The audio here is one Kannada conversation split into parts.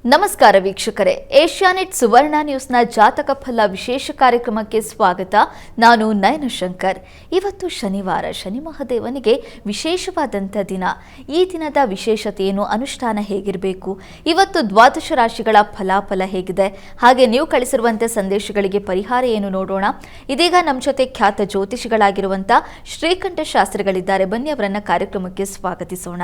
ನಮಸ್ಕಾರ ವೀಕ್ಷಕರೇ, ಏಷ್ಯಾನೆಟ್ ಸುವರ್ಣ ನ್ಯೂಸ್ನ ಜಾತಕ ಫಲ ವಿಶೇಷ ಕಾರ್ಯಕ್ರಮಕ್ಕೆ ಸ್ವಾಗತ. ನಾನು ನಯನ ಶಂಕರ್. ಇವತ್ತು ಶನಿವಾರ, ಶನಿ ಮಹಾದೇವನಿಗೆ ವಿಶೇಷವಾದಂಥ ದಿನ. ಈ ದಿನದ ವಿಶೇಷತೆ ಏನು, ಅನುಷ್ಠಾನ ಹೇಗಿರಬೇಕು, ಇವತ್ತು ದ್ವಾದಶ ರಾಶಿಗಳ ಫಲಾಫಲ ಹೇಗಿದೆ, ಹಾಗೆ ನೀವು ಕಳಿಸಿರುವಂಥ ಸಂದೇಶಗಳಿಗೆ ಪರಿಹಾರ ಏನು ನೋಡೋಣ. ಇದೀಗ ನಮ್ಮ ಜೊತೆ ಖ್ಯಾತ ಜ್ಯೋತಿಷಿಗಳಾಗಿರುವಂಥ ಶ್ರೀಕಂಠ ಶಾಸ್ತ್ರಿಗಳಿದ್ದಾರೆ. ಬನ್ನಿ ಅವರನ್ನ ಕಾರ್ಯಕ್ರಮಕ್ಕೆ ಸ್ವಾಗತಿಸೋಣ.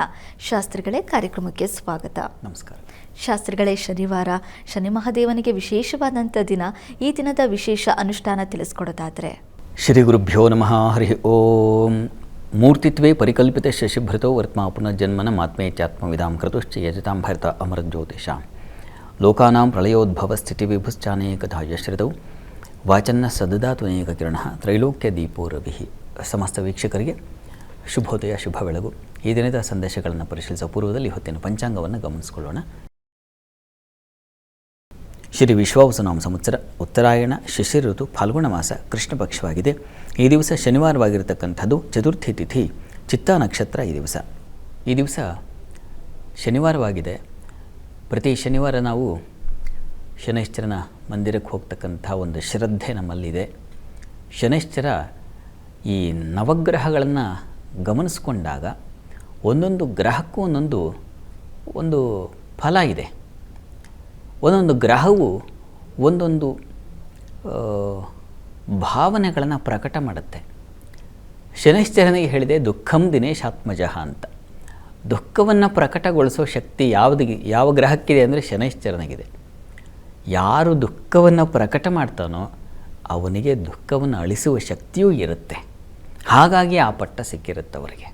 ಶಾಸ್ತ್ರಿಗಳೇ, ಕಾರ್ಯಕ್ರಮಕ್ಕೆ ಸ್ವಾಗತ. ನಮಸ್ಕಾರ. ಶಾಸ್ತ್ರಿಗಳೇ, ಶನಿವಾರ, ಶನಿ ಮಹಾದೇವನಿಗೆ ವಿಶೇಷವಾದಂಥ ದಿನ. ಈ ದಿನದ ವಿಶೇಷ ಅನುಷ್ಠಾನ ತಿಳಿಸ್ಕೊಡೋದಾದರೆ? ಶ್ರೀ ಗುರುಭ್ಯೋ ನಮಃ. ಹರಿ ಓಂ. ಮೂರ್ತಿತ್ವೇ ಪರಿಕಲ್ಪಿತ ಶಶಿಭೃತೋ ವರ್ತ್ಮಾ ಪುನರ್ಜನ್ಮನ ಮಾತ್ಮೇತ್ಯಾತ್ಮವಿದಾಂ ಕೃತುಶ್ಚ ಯಜತಾಂ ಭರತ ಅಮರಜ್ಯೋತಿಷಾಂ ಲೋಕಾನಾಂ ಪ್ರಳಯೋದ್ಭವ ಸ್ಥಿತಿ ವಿಭುಶ್ಚಾನೇಕಥಾ ಯಶ್ರಿತೌ ವಾಚನ್ನ ಸದದಾತು ಅನೇಕ ಕಿರಣ ತ್ರೈಲೋಕ್ಯ ದೀಪೋ ರವಿಃ. ಸಮಸ್ತ ವೀಕ್ಷಕರಿಗೆ ಶುಭೋದಯ, ಶುಭ ಬೆಳಗು. ಈ ದಿನದ ಸಂದೇಶಗಳನ್ನು ಪರಿಶೀಲಿಸುವ ಪೂರ್ವದಲ್ಲಿ ಹೊತ್ತಿನ ಪಂಚಾಂಗವನ್ನು ಗಮನಿಸಿಕೊಳ್ಳೋಣ. ಶ್ರೀ ವಿಶ್ವಾವಸುನಾಮ ಸಂವತ್ಸರ, ಉತ್ತರಾಯಣ, ಶಿಶಿರ ಋತು, ಫಾಲ್ಗುಣ ಮಾಸ, ಕೃಷ್ಣ ಪಕ್ಷವಾಗಿದೆ. ಈ ದಿವಸ ಶನಿವಾರವಾಗಿರತಕ್ಕಂಥದ್ದು. ಚತುರ್ಥಿ ತಿಥಿ, ಚಿತ್ತಾ ನಕ್ಷತ್ರ. ಈ ದಿವಸ ಶನಿವಾರವಾಗಿದೆ. ಪ್ರತಿ ಶನಿವಾರ ನಾವು ಶನೈಶ್ಚರನ ಮಂದಿರಕ್ಕೆ ಹೋಗ್ತಕ್ಕಂಥ ಒಂದು ಶ್ರದ್ಧೆ ನಮ್ಮಲ್ಲಿದೆ. ಶನೈಶ್ಚರ ಈ ನವಗ್ರಹಗಳನ್ನು ಗಮನಿಸ್ಕೊಂಡಾಗ ಒಂದೊಂದು ಗ್ರಹಕ್ಕೂ ಒಂದು ಫಲ ಇದೆ. ಒಂದೊಂದು ಗ್ರಹವು ಒಂದೊಂದು ಭಾವನೆಗಳನ್ನು ಪ್ರಕಟ ಮಾಡುತ್ತೆ. ಶನೈಶ್ಚರನಿಗೆ ಹೇಳಿದೆ ದುಃಖಂ ದಿನೇಶಾತ್ಮಜಃ ಅಂತ. ದುಃಖವನ್ನು ಪ್ರಕಟಗೊಳಿಸೋ ಶಕ್ತಿ ಯಾವ ಗ್ರಹಕ್ಕಿದೆ ಅಂದರೆ ಶನೈಶ್ಚರನಿಗಿದೆ. ಯಾರು ದುಃಖವನ್ನು ಪ್ರಕಟ ಮಾಡ್ತಾನೋ ಅವನಿಗೆ ದುಃಖವನ್ನು ಅಳಿಸುವ ಶಕ್ತಿಯೂ ಇರುತ್ತೆ. ಹಾಗಾಗಿ ಆ ಪಟ್ಟ ಸಿಕ್ಕಿರುತ್ತೆ ಅವರಿಗೆ.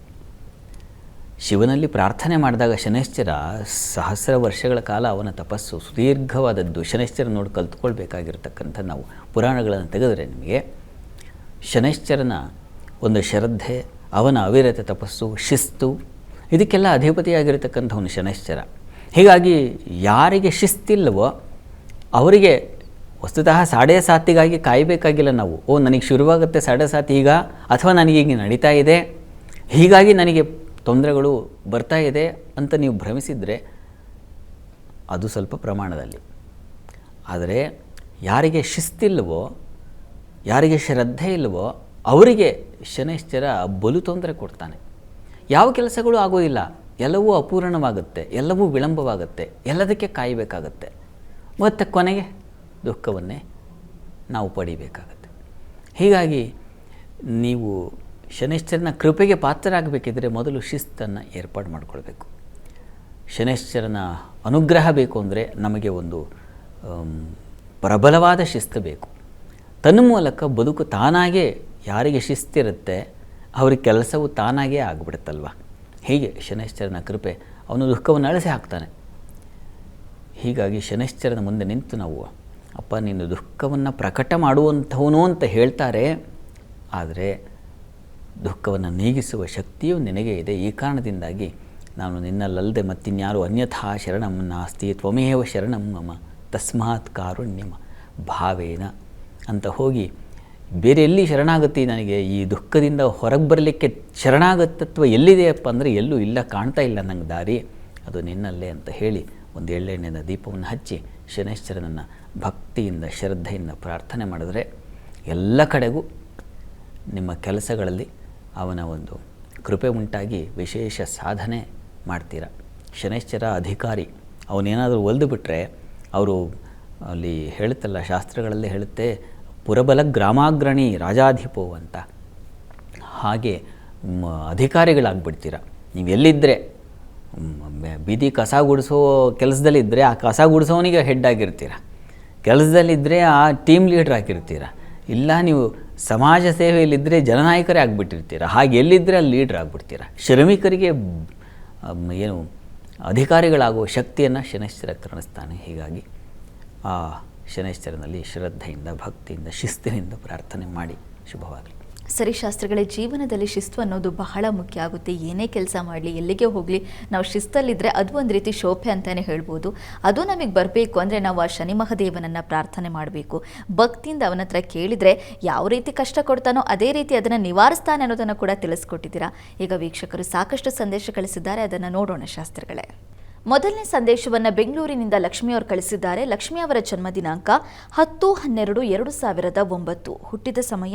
ಶಿವನಲ್ಲಿ ಪ್ರಾರ್ಥನೆ ಮಾಡಿದಾಗ ಶನೈಶ್ಚರ ಸಹಸ್ರ ವರ್ಷಗಳ ಕಾಲ ಅವನ ತಪಸ್ಸು ಸುದೀರ್ಘವಾದದ್ದು. ಶನೈಶ್ಚರ ನೋಡಿ ಕಲ್ತ್ಕೊಳ್ಬೇಕಾಗಿರ್ತಕ್ಕಂಥ ನಾವು ಪುರಾಣಗಳನ್ನು ತೆಗೆದರೆ ನಿಮಗೆ ಶನೈಶ್ಚರನ ಒಂದು ಶ್ರದ್ಧೆ, ಅವನ ಅವಿರತ ತಪಸ್ಸು, ಶಿಸ್ತು, ಇದಕ್ಕೆಲ್ಲ ಅಧಿಪತಿಯಾಗಿರ್ತಕ್ಕಂಥವನು ಶನೈಶ್ಚರ. ಹೀಗಾಗಿ ಯಾರಿಗೆ ಶಿಸ್ತಿಲ್ಲವೋ ಅವರಿಗೆ ವಸ್ತುತಃ 7:30ಗಾಗಿ ಕಾಯಬೇಕಾಗಿಲ್ಲ ನಾವು. ನನಗೆ ಶುರುವಾಗುತ್ತೆ 7:30 ಈಗ, ಅಥವಾ ನನಗೀಗ ನಡೀತಾ ಇದೆ, ಹೀಗಾಗಿ ನನಗೆ ತೊಂದರೆಗಳು ಬರ್ತಾ ಇದೆ ಅಂತ ನೀವು ಭ್ರಮಿಸಿದರೆ ಅದು ಸ್ವಲ್ಪ ಪ್ರಮಾಣದಲ್ಲಿ. ಆದರೆ ಯಾರಿಗೆ ಶಿಸ್ತಿಲ್ಲವೋ, ಯಾರಿಗೆ ಶ್ರದ್ಧೆ ಇಲ್ಲವೋ ಅವರಿಗೆ ಶನೈಶ್ಚರ ಬಲು ತೊಂದರೆ ಕೊಡ್ತಾನೆ. ಯಾವ ಕೆಲಸಗಳು ಆಗೋದಿಲ್ಲ, ಎಲ್ಲವೂ ಅಪೂರ್ಣವಾಗುತ್ತೆ, ಎಲ್ಲವೂ ವಿಳಂಬವಾಗುತ್ತೆ, ಎಲ್ಲದಕ್ಕೆ ಕಾಯಬೇಕಾಗತ್ತೆ. ಮತ್ತು ಕೊನೆಗೆ ದುಃಖವನ್ನೇ ನಾವು ಪಡಿಬೇಕಾಗತ್ತೆ. ಹೀಗಾಗಿ ನೀವು ಶನೈಶ್ಚರನ ಕೃಪೆಗೆ ಪಾತ್ರರಾಗಬೇಕಿದ್ರೆ ಮೊದಲು ಶಿಸ್ತನ್ನು ಏರ್ಪಾಡು ಮಾಡಿಕೊಳ್ಬೇಕು. ಶನೈಶ್ಚರನ ಅನುಗ್ರಹ ಬೇಕು ಅಂದರೆ ನಮಗೆ ಒಂದು ಪ್ರಬಲವಾದ ಶಿಸ್ತು ಬೇಕು. ತನ್ನ ಮೂಲಕ ಬದುಕು ತಾನಾಗೇ, ಯಾರಿಗೆ ಶಿಸ್ತಿರುತ್ತೆ ಅವ್ರಿಗೆ ಕೆಲಸವು ತಾನಾಗೇ ಆಗಿಬಿಡುತ್ತಲ್ವ. ಹೀಗೆ ಶನೈಶ್ಚರನ ಕೃಪೆ ಅವನು ದುಃಖವನ್ನು ಅಳಿಸಿ ಹಾಕ್ತಾನೆ. ಹೀಗಾಗಿ ಶನೈಶ್ಚರನ ಮುಂದೆ ನಿಂತು ನಾವು, ಅಪ್ಪ ನೀನು ದುಃಖವನ್ನು ಪ್ರಕಟ ಮಾಡುವಂಥವನು ಅಂತ ಹೇಳ್ತಾರೆ, ಆದರೆ ದುಃಖವನ್ನು ನೀಗಿಸುವ ಶಕ್ತಿಯೂ ನಿನಗೆ ಇದೆ. ಈ ಕಾರಣದಿಂದಾಗಿ ನಾನು ನಿನ್ನಲ್ಲದೆ ಮತ್ತಿನ್ಯಾರು ಅನ್ಯಥಾ ಶರಣಂ ನಾಸ್ತಿ ತ್ವಮೇವ ಶರಣಂ ಮಮ ತಸ್ಮಾತ್ ಕಾರುಣ್ಯಮ ಭಾವೇನ ಅಂತ ಹೋಗಿ ಬೇರೆ ಎಲ್ಲಿ ಶರಣಾಗತಿ, ನನಗೆ ಈ ದುಃಖದಿಂದ ಹೊರಗೆ ಬರಲಿಕ್ಕೆ ಶರಣಾಗತತ್ವ ಎಲ್ಲಿದೆಯಪ್ಪ ಅಂದರೆ ಎಲ್ಲೂ ಇಲ್ಲ, ಕಾಣ್ತಾ ಇಲ್ಲ ನಂಗೆ ದಾರಿ, ಅದು ನಿನ್ನಲ್ಲೇ ಅಂತ ಹೇಳಿ ಒಂದು ಎಳ್ಳೆಣ್ಣೆಯ ದೀಪವನ್ನು ಹಚ್ಚಿ ಶನೈಶ್ಚರನನ್ನು ಭಕ್ತಿಯಿಂದ ಶ್ರದ್ಧೆಯಿಂದ ಪ್ರಾರ್ಥನೆ ಮಾಡಿದ್ರೆ ಎಲ್ಲ ಕಡೆಗೂ ನಿಮ್ಮ ಕೆಲಸಗಳಲ್ಲಿ ಅವನ ಒಂದು ಕೃಪೆ ಉಂಟಾಗಿ ವಿಶೇಷ ಸಾಧನೆ ಮಾಡ್ತೀರ. ಶನೈಶ್ಚರ ಅಧಿಕಾರಿ, ಅವನೇನಾದರೂ ಒಲ್ದು ಬಿಟ್ಟರೆ ಅವರು ಅಲ್ಲಿ ಹೇಳುತ್ತಲ್ಲ, ಶಾಸ್ತ್ರಗಳಲ್ಲೇ ಹೇಳುತ್ತೆ, ಪುರಬಲ ಗ್ರಾಮಾಗ್ರಣಿ ರಾಜಾಧಿಪೋ ಅಂತ. ಹಾಗೆ ಅಧಿಕಾರಿಗಳಾಗ್ಬಿಡ್ತೀರ. ನೀವು ಎಲ್ಲಿದ್ದರೆ, ಬೀದಿ ಕಸ ಗುಡಿಸೋ ಕೆಲಸದಲ್ಲಿದ್ದರೆ ಆ ಕಸ ಗುಡಿಸೋನಿಗೆ ಹೆಡ್ ಆಗಿರ್ತೀರ, ಕೆಲಸದಲ್ಲಿದ್ದರೆ ಆ ಟೀಮ್ ಲೀಡ್ರ್ ಆಗಿರ್ತೀರ, ಇಲ್ಲ ನೀವು ಸಮಾಜ ಸೇವೆಯಲ್ಲಿದ್ದರೆ ಜನನಾಯಕರೇ ಆಗಿಬಿಟ್ಟಿರ್ತೀರ, ಹಾಗೆ ಎಲ್ಲಿದ್ದರೆ ಅಲ್ಲಿ ಲೀಡ್ರ್ ಆಗಿಬಿಡ್ತೀರ. ಶ್ರಮಿಕರಿಗೆ ಅಧಿಕಾರಿಗಳಾಗುವ ಶಕ್ತಿಯನ್ನು ಶನೈಶ್ಚರ ಕರುಣಿಸ್ತಾನೆ. ಹೀಗಾಗಿ ಆ ಶನೈಶ್ಚರನಲ್ಲಿ ಶ್ರದ್ಧೆಯಿಂದ, ಭಕ್ತಿಯಿಂದ, ಶಿಸ್ತಿನಿಂದ ಪ್ರಾರ್ಥನೆ ಮಾಡಿ. ಶುಭವಾಗಲಿ. ಸರಿ ಶಾಸ್ತ್ರಿಗಳೇ, ಜೀವನದಲ್ಲಿ ಶಿಸ್ತು ಅನ್ನೋದು ಬಹಳ ಮುಖ್ಯ ಆಗುತ್ತೆ. ಏನೇ ಕೆಲಸ ಮಾಡಲಿ, ಎಲ್ಲಿಗೆ ಹೋಗಲಿ, ನಾವು ಶಿಸ್ತಲ್ಲಿದ್ದರೆ ಅದು ಒಂದು ರೀತಿ ಶೋಭೆ ಅಂತಲೇ ಹೇಳ್ಬೋದು. ಅದು ನಮಗೆ ಬರಬೇಕು ಅಂದರೆ ನಾವು ಆ ಶನಿ ಮಹಾದೇವನನ್ನು ಪ್ರಾರ್ಥನೆ ಮಾಡಬೇಕು. ಭಕ್ತಿಯಿಂದ ಅವನ ಹತ್ರ ಕೇಳಿದರೆ ಯಾವ ರೀತಿ ಕಷ್ಟ ಕೊಡ್ತಾನೋ ಅದೇ ರೀತಿ ಅದನ್ನು ನಿವಾರಿಸ್ತಾನೆ ಅನ್ನೋದನ್ನು ಕೂಡ ತಿಳಿಸ್ಕೊಟ್ಟಿದ್ದೀರಾ. ಈಗ ವೀಕ್ಷಕರು ಸಾಕಷ್ಟು ಸಂದೇಶ ಕಳಿಸಿದ್ದಾರೆ, ಅದನ್ನು ನೋಡೋಣ ಶಾಸ್ತ್ರಿಗಳೇ. ಮೊದಲನೇ ಸಂದೇಶವನ್ನು ಬೆಂಗಳೂರಿನಿಂದ ಲಕ್ಷ್ಮಿ ಅವರು ಕಳಿಸಿದ್ದಾರೆ. ಲಕ್ಷ್ಮಿ ಅವರ ಜನ್ಮ ದಿನಾಂಕ 10/12/2009. ಹುಟ್ಟಿದ ಸಮಯ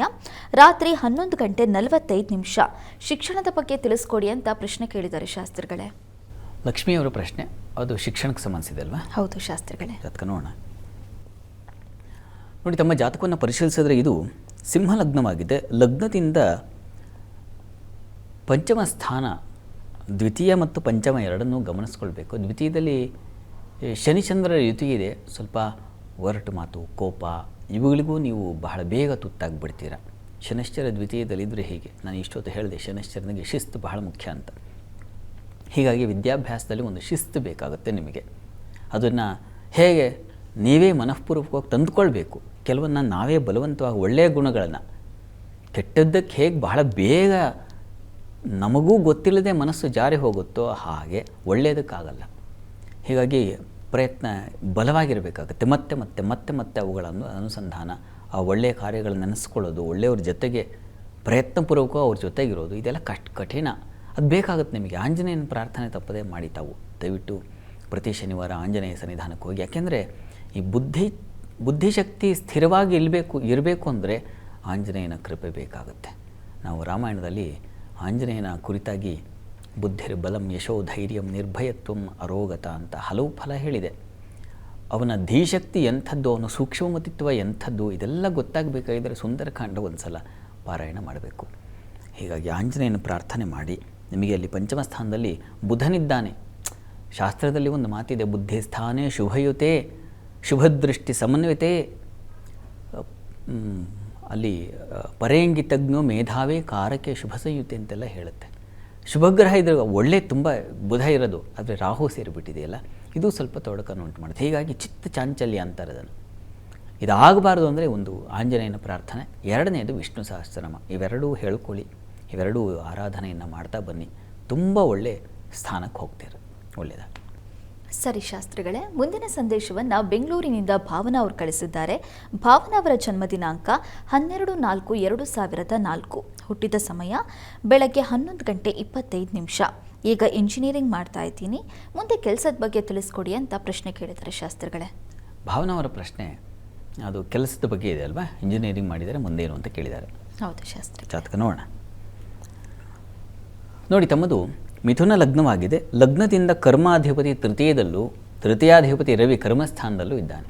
ರಾತ್ರಿ 11:45. ಶಿಕ್ಷಣದ ಬಗ್ಗೆ ತಿಳಿಸ್ಕೊಡಿ ಅಂತ ಪ್ರಶ್ನೆ ಕೇಳಿದ್ದಾರೆ ಶಾಸ್ತ್ರಿಗಳೇ. ಲಕ್ಷ್ಮಿಯವರ ಪ್ರಶ್ನೆ ಅದು ಶಿಕ್ಷಣಕ್ಕೆ ಸಂಬಂಧಿಸಿದೆ ಅಲ್ವಾ? ಹೌದು ಶಾಸ್ತ್ರಿಗಳೇ. ಜಾತಕ ನೋಡೋಣ. ನೋಡಿ, ತಮ್ಮ ಜಾತಕವನ್ನು ಪರಿಶೀಲಿಸಿದ್ರೆ ಇದು ಸಿಂಹ ಲಗ್ನವಾಗಿದೆ. ಲಗ್ನದಿಂದ ಪಂಚಮ ಸ್ಥಾನ, ದ್ವಿತೀಯ ಮತ್ತು ಪಂಚಮ ಎರಡನ್ನೂ ಗಮನಿಸ್ಕೊಳ್ಬೇಕು. ದ್ವಿತೀಯದಲ್ಲಿ ಶನಿಚಂದ್ರರ ಯುತಿ ಇದೆ. ಸ್ವಲ್ಪ ಒರಟು ಮಾತು, ಕೋಪ ಇವುಗಳಿಗೂ ನೀವು ಬಹಳ ಬೇಗ ತುತ್ತಾಗಿಬಿಡ್ತೀರ. ಶನಿಶ್ಚರ ದ್ವಿತೀಯದಲ್ಲಿದ್ದರೆ ಹೀಗೆ. ನಾನು ಇಷ್ಟೊತ್ತು ಹೇಳಿದೆ, ಶನಿಶ್ಚರನಿಗೆ ಶಿಸ್ತು ಬಹಳ ಮುಖ್ಯ ಅಂತ. ಹೀಗಾಗಿ ವಿದ್ಯಾಭ್ಯಾಸದಲ್ಲಿ ಒಂದು ಶಿಸ್ತು ಬೇಕಾಗುತ್ತೆ ನಿಮಗೆ. ಅದನ್ನು ಹೇಗೆ ನೀವೇ ಮನಃಪೂರ್ವಕವಾಗಿ ತಂದುಕೊಳ್ಬೇಕು. ಕೆಲವನ್ನ ನಾವೇ ಬಲವಂತವಾಗಿ ಒಳ್ಳೆಯ ಗುಣಗಳನ್ನು, ಕೆಟ್ಟದ್ದಕ್ಕೆ ಹೇಗೆ ಬಹಳ ಬೇಗ ನಮಗೂ ಗೊತ್ತಿಲ್ಲದೆ ಮನಸ್ಸು ಜಾರಿ ಹೋಗುತ್ತೋ ಹಾಗೆ ಒಳ್ಳೆಯದಕ್ಕಾಗಲ್ಲ. ಹೀಗಾಗಿ ಪ್ರಯತ್ನ ಬಲವಾಗಿರಬೇಕಾಗುತ್ತೆ. ಮತ್ತೆ ಮತ್ತೆ ಮತ್ತೆ ಮತ್ತೆ ಅವುಗಳನ್ನು ಅನುಸಂಧಾನ, ಆ ಒಳ್ಳೆಯ ಕಾರ್ಯಗಳನ್ನು ನೆನೆಸ್ಕೊಳ್ಳೋದು, ಒಳ್ಳೆಯವ್ರ ಜೊತೆಗೆ ಪ್ರಯತ್ನಪೂರ್ವಕ ಅವ್ರ ಜೊತೆಗಿರೋದು, ಇದೆಲ್ಲ ಕಠಿಣ. ಅದು ಬೇಕಾಗುತ್ತೆ ನಿಮಗೆ. ಆಂಜನೇಯನ ಪ್ರಾರ್ಥನೆ ತಪ್ಪದೇ ಮಾಡಿ ತಾವು. ದಯವಿಟ್ಟು ಪ್ರತಿ ಶನಿವಾರ ಆಂಜನೇಯ ಸನ್ನಿಧಾನಕ್ಕೆ ಹೋಗಿ. ಯಾಕೆಂದರೆ ಈ ಬುದ್ಧಿಶಕ್ತಿ ಸ್ಥಿರವಾಗಿ ಇರಬೇಕು ಅಂದರೆ ಆಂಜನೇಯನ ಕೃಪೆ ಬೇಕಾಗುತ್ತೆ. ನಾವು ರಾಮಾಯಣದಲ್ಲಿ ಆಂಜನೇಯನ ಕುರಿತಾಗಿ ಬುದ್ಧಿರ್ ಬಲಂ ಯಶೋ ಧೈರ್ಯಂ ನಿರ್ಭಯತ್ವಂ ಅರೋಗತ ಅಂತ ಹಲವು ಫಲ ಹೇಳಿದೆ. ಅವನ ಧೀಶಕ್ತಿ ಎಂಥದ್ದು, ಅವನ ಸೂಕ್ಷ್ಮಮತಿತ್ವ ಎಂಥದ್ದು, ಇದೆಲ್ಲ ಗೊತ್ತಾಗಬೇಕಾಗಿದ್ದರೆ ಸುಂದರಕಾಂಡ ಒಂದು ಸಲ ಪಾರಾಯಣ ಮಾಡಬೇಕು. ಹೀಗಾಗಿ ಆಂಜನೇಯನ ಪ್ರಾರ್ಥನೆ ಮಾಡಿ. ನಿಮಗೆ ಅಲ್ಲಿ ಪಂಚಮ ಸ್ಥಾನದಲ್ಲಿ ಬುಧನಿದ್ದಾನೆ. ಶಾಸ್ತ್ರದಲ್ಲಿ ಒಂದು ಮಾತಿದೆ, ಬುದ್ಧಿ ಸ್ಥಾನೇ ಶುಭಯುತೆ ಶುಭದೃಷ್ಟಿ ಸಮನ್ವಿತೆ. ಅಲ್ಲಿ ಪರೇಂಗಿತಜ್ಞೋ ಮೇಧಾವೇ ಕಾರಕ್ಕೆ ಶುಭ ಸಂಯುತೆ ಅಂತೆಲ್ಲ ಹೇಳುತ್ತೆ. ಶುಭಗ್ರಹ ಇದ್ರೆ ಒಳ್ಳೆ ತುಂಬ ಬುಧ ಇರೋದು, ಆದರೆ ರಾಹು ಸೇರಿಬಿಟ್ಟಿದೆಯಲ್ಲ, ಇದು ಸ್ವಲ್ಪ ತೊಡಕನ್ನು ಉಂಟು ಮಾಡುತ್ತೆ. ಹೀಗಾಗಿ ಚಿತ್ತ ಚಾಂಚಲ್ಯ ಅಂತಾರೆ ಅದನ್ನು. ಇದಾಗಬಾರ್ದು ಅಂದರೆ ಒಂದು ಆಂಜನೇಯನ ಪ್ರಾರ್ಥನೆ, ಎರಡನೇದು ವಿಷ್ಣು ಸಹಸ್ರನಾಮ. ಇವೆರಡೂ ಹೇಳ್ಕೊಳ್ಳಿ, ಇವೆರಡೂ ಆರಾಧನೆಯನ್ನು ಮಾಡ್ತಾ ಬನ್ನಿ. ತುಂಬ ಒಳ್ಳೆ ಸ್ಥಾನಕ್ಕೆ ಹೋಗ್ತೀರ. ಒಳ್ಳೆಯದಾಗ. ಸರಿ ಶಾಸ್ತ್ರಿಗಳೇ, ಮುಂದಿನ ಸಂದೇಶವನ್ನು ಬೆಂಗಳೂರಿನಿಂದ ಭಾವನಾ ಅವರು ಕಳಿಸಿದ್ದಾರೆ. ಭಾವನಾ ಅವರ ಜನ್ಮ ದಿನಾಂಕ 12/4/2004. ಹುಟ್ಟಿದ ಸಮಯ ಬೆಳಗ್ಗೆ 11:25. ಈಗ ಇಂಜಿನಿಯರಿಂಗ್ ಮಾಡ್ತಾ ಇದ್ದೀನಿ, ಮುಂದೆ ಕೆಲಸದ ಬಗ್ಗೆ ತಿಳಿಸ್ಕೊಡಿ ಅಂತ ಪ್ರಶ್ನೆ ಕೇಳಿದ್ದಾರೆ ಶಾಸ್ತ್ರಿಗಳೇ. ಭಾವನಾ ಅವರ ಪ್ರಶ್ನೆ ಅದು ಕೆಲಸದ ಬಗ್ಗೆ ಇದೆ ಅಲ್ವಾ? ಇಂಜಿನಿಯರಿಂಗ್ ಮಾಡಿದರೆ ಮುಂದೇನು ಅಂತ ಕೇಳಿದ್ದಾರೆ. ಹೌದು ಶಾಸ್ತ್ರಿ. ಜಾತಕ ನೋಡೋಣ. ನೋಡಿ, ತಮ್ಮದು ಮಿಥುನ ಲಗ್ನವಾಗಿದೆ. ಲಗ್ನದಿಂದ ಕರ್ಮಾಧಿಪತಿ ತೃತೀಯಾಧಿಪತಿ ರವಿ ಕರ್ಮಸ್ಥಾನದಲ್ಲೂ ಇದ್ದಾನೆ.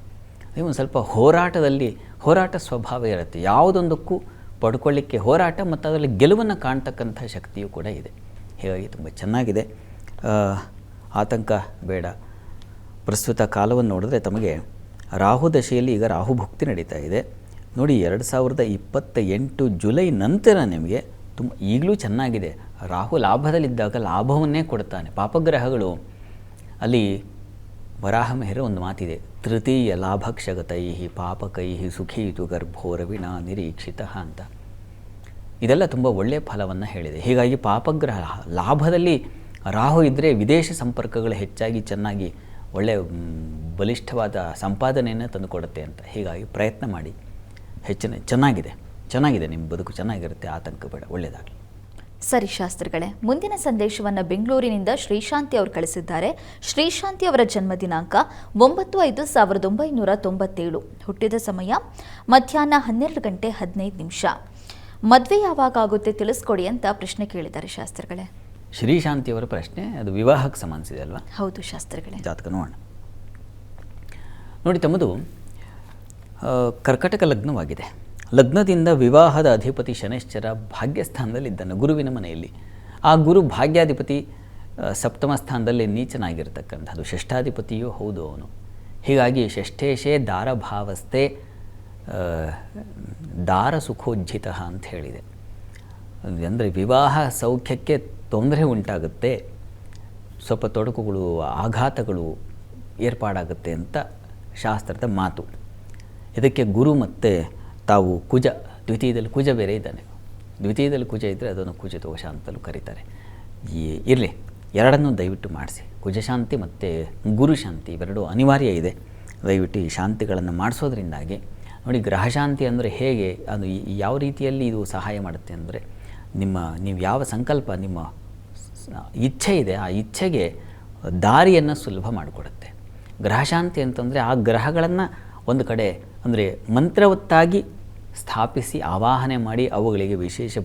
ಅದೇ ಒಂದು ಸ್ವಲ್ಪ ಹೋರಾಟ ಸ್ವಭಾವ ಇರುತ್ತೆ. ಯಾವುದೊಂದಕ್ಕೂ ಪಡ್ಕೊಳ್ಳಿಕ್ಕೆ ಹೋರಾಟ ಮತ್ತು ಅದರಲ್ಲಿ ಗೆಲುವನ್ನು ಕಾಣ್ತಕ್ಕಂಥ ಶಕ್ತಿಯೂ ಕೂಡ ಇದೆ. ಹೀಗಾಗಿ ತುಂಬ ಚೆನ್ನಾಗಿದೆ. ಆತಂಕ ಬೇಡ. ಪ್ರಸ್ತುತ ಕಾಲವನ್ನು ನೋಡಿದ್ರೆ ತಮಗೆ ರಾಹು ದಶೆಯಲ್ಲಿ ಈಗ ರಾಹು ಭುಕ್ತಿ ನಡೀತಾ ಇದೆ. ನೋಡಿ, 2028 ಜುಲೈ ನಂತರ ನಿಮಗೆ ಈಗಲೂ ಚೆನ್ನಾಗಿದೆ. ರಾಹು ಲಾಭದಲ್ಲಿದ್ದಾಗ ಲಾಭವನ್ನೇ ಕೊಡ್ತಾನೆ. ಪಾಪಗ್ರಹಗಳು ಅಲ್ಲಿ ವರಾಹಮಿಹಿರ ಒಂದು ಮಾತಿದೆ, ತೃತೀಯ ಲಾಭಕ್ಷಗತೈ ಪಾಪಕೈ ಸುಖೀತು ಗರ್ಭೋ ರವಿಣ ನಿರೀಕ್ಷಿತ ಅಂತ. ಇದೆಲ್ಲ ತುಂಬ ಒಳ್ಳೆಯ ಫಲವನ್ನು ಹೇಳಿದೆ. ಹೀಗಾಗಿ ಪಾಪಗ್ರಹ ಲಾಭದಲ್ಲಿ ರಾಹು ಇದ್ದರೆ ವಿದೇಶ ಸಂಪರ್ಕಗಳು ಹೆಚ್ಚಾಗಿ ಚೆನ್ನಾಗಿ ಒಳ್ಳೆಯ ಬಲಿಷ್ಠವಾದ ಸಂಪಾದನೆಯನ್ನು ತಂದುಕೊಡುತ್ತೆ ಅಂತ. ಹೀಗಾಗಿ ಪ್ರಯತ್ನ ಮಾಡಿ. ಚೆನ್ನಾಗಿದೆ ನಿಮ್ಮ ಬದುಕು ಚೆನ್ನಾಗಿರುತ್ತೆ. ಆತಂಕ ಬೇಡ. ಒಳ್ಳೆಯದಾಗಲಿ. ಸರಿ ಶಾಸ್ತ್ರಿಗಳೇ, ಮುಂದಿನ ಸಂದೇಶವನ್ನು ಬೆಂಗಳೂರಿನಿಂದ ಶ್ರೀಶಾಂತಿ ಅವರು ಕಳಿಸಿದ್ದಾರೆ. ಶ್ರೀಶಾಂತಿ ಅವರ ಜನ್ಮ ದಿನಾಂಕ 9/5/1997. ಹುಟ್ಟಿದ ಸಮಯ ಮಧ್ಯಾಹ್ನ 12:15. ಮದುವೆ ಯಾವಾಗ ಆಗುತ್ತೆ ತಿಳಿಸ್ಕೊಡಿ ಅಂತ ಪ್ರಶ್ನೆ ಕೇಳಿದ್ದಾರೆ ಶಾಸ್ತ್ರಿಗಳೇ. ಶ್ರೀಶಾಂತಿಯವರ ಪ್ರಶ್ನೆ ಅದು ವಿವಾಹಕ್ಕೆ ಸಂಬಂಧಿಸಿದೆ ಅಲ್ವಾ? ಹೌದು ಶಾಸ್ತ್ರಿಗಳೇ. ಜಾತಕ ನೋಡೋಣ. ನೋಡಿ, ತಮ್ಮದು ಕರ್ಕಟಕ ಲಗ್ನವಾಗಿದೆ. ಲಗ್ನದಿಂದ ವಿವಾಹದ ಅಧಿಪತಿ ಶನೈಶ್ಚರ ಭಾಗ್ಯಸ್ಥಾನದಲ್ಲಿದ್ದಾನೆ, ಗುರುವಿನ ಮನೆಯಲ್ಲಿ. ಆ ಗುರು ಭಾಗ್ಯಾಧಿಪತಿ ಸಪ್ತಮ ಸ್ಥಾನದಲ್ಲಿ ನೀಚನಾಗಿರ್ತಕ್ಕಂಥದ್ದು, ಷಷ್ಠಾಧಿಪತಿಯೂ ಹೌದು ಅವನು. ಹೀಗಾಗಿ ಷಷ್ಠೇಶೇ ದಾರಭಾವಸ್ಥೆ ದಾರ ಸುಖೋಜ್ಜಿತ ಅಂತ ಹೇಳಿದೆ. ಅಂದರೆ ವಿವಾಹ ಸೌಖ್ಯಕ್ಕೆ ತೊಂದರೆ ಉಂಟಾಗುತ್ತೆ, ಸ್ವಲ್ಪ ತೊಡಕುಗಳು ಆಘಾತಗಳು ಏರ್ಪಾಡಾಗುತ್ತೆ ಅಂತ ಶಾಸ್ತ್ರದ ಮಾತು. ಇದಕ್ಕೆ ಗುರು ಮತ್ತು ತಾವು ಕುಜ, ದ್ವಿತೀಯದಲ್ಲಿ ಕುಜ ಬೇರೆ ಇದ್ದಾನೆ. ದ್ವಿತೀಯದಲ್ಲಿ ಕುಜ ಇದ್ದರೆ ಅದನ್ನು ಕುಜ ದೋಷ ಅಂತಲೂ ಕರೀತಾರೆ. ಇರಲಿ, ಎರಡನ್ನೂ ದಯವಿಟ್ಟು ಮಾಡಿಸಿ. ಕುಜಶಾಂತಿ ಮತ್ತು ಗುರುಶಾಂತಿ ಇವೆರಡೂ ಅನಿವಾರ್ಯ ಇದೆ. ದಯವಿಟ್ಟು ಈ ಶಾಂತಿಗಳನ್ನು ಮಾಡಿಸೋದ್ರಿಂದಾಗಿ ನೋಡಿ, ಗ್ರಹಶಾಂತಿ ಅಂದರೆ ಹೇಗೆ, ಅದು ಯಾವ ರೀತಿಯಲ್ಲಿ ಇದು ಸಹಾಯ ಮಾಡುತ್ತೆ ಅಂದರೆ, ನೀವು ಯಾವ ಸಂಕಲ್ಪ, ನಿಮ್ಮ ಇಚ್ಛೆ ಇದೆ, ಆ ಇಚ್ಛೆಗೆ ದಾರಿಯನ್ನು ಸುಲಭ ಮಾಡಿಕೊಡುತ್ತೆ. ಗ್ರಹಶಾಂತಿ ಅಂತಂದರೆ ಆ ಗ್ರಹಗಳನ್ನು ಒಂದು ಕಡೆ ಅಂದರೆ ಮಂತ್ರವತ್ತಾಗಿ ಸ್ಥಾಪಿಸಿ ಆವಾಹನೆ ಮಾಡಿ ಅವುಗಳಿಗೆ ವಿಶೇಷ